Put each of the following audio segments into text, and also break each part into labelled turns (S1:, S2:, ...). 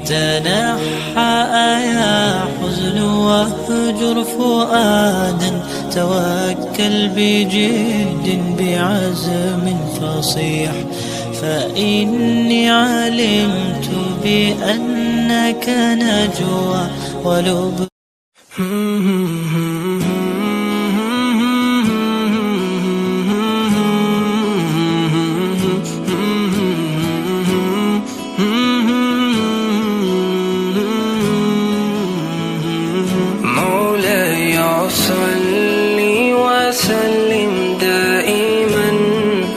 S1: تنحى يا حزن واهجر فؤادا، توكل بجد بعزم فصيح، فإني علمت بأنك نجوى ولب
S2: مولاي صل وسلم دائما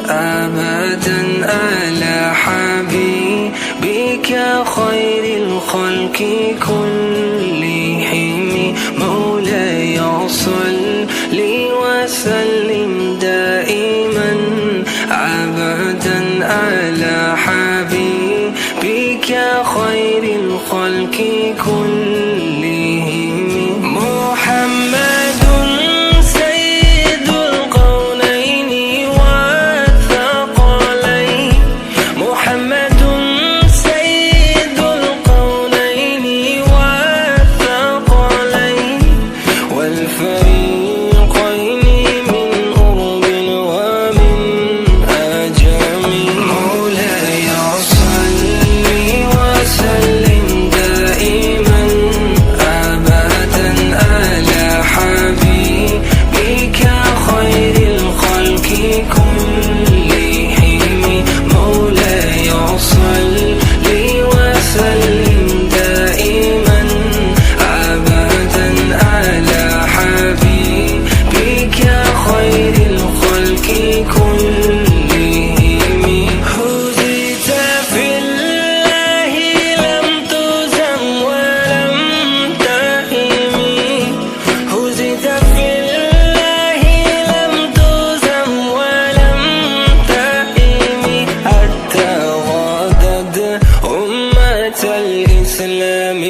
S2: أبدا على حبيبك خير الخلق كلهم. مولاي صل وسلم دائما أبدا على حبيبك خير الخلق كلهم. محمد سيد القولين والثقلين، محمد سيد القولين والثقلين والفريقين من أرب ومن أجم. مولاي صل وسلم دائما أبدا على حبيبك خير الخلق كلهم. مولاي صل وسلم دائما أبدا على حبيبك خير الخلق كلهم. هديت في الله لم تزم ولم تهم، هديت في الله لم تزم ولم تهم، حتى غادت أمة الإسلام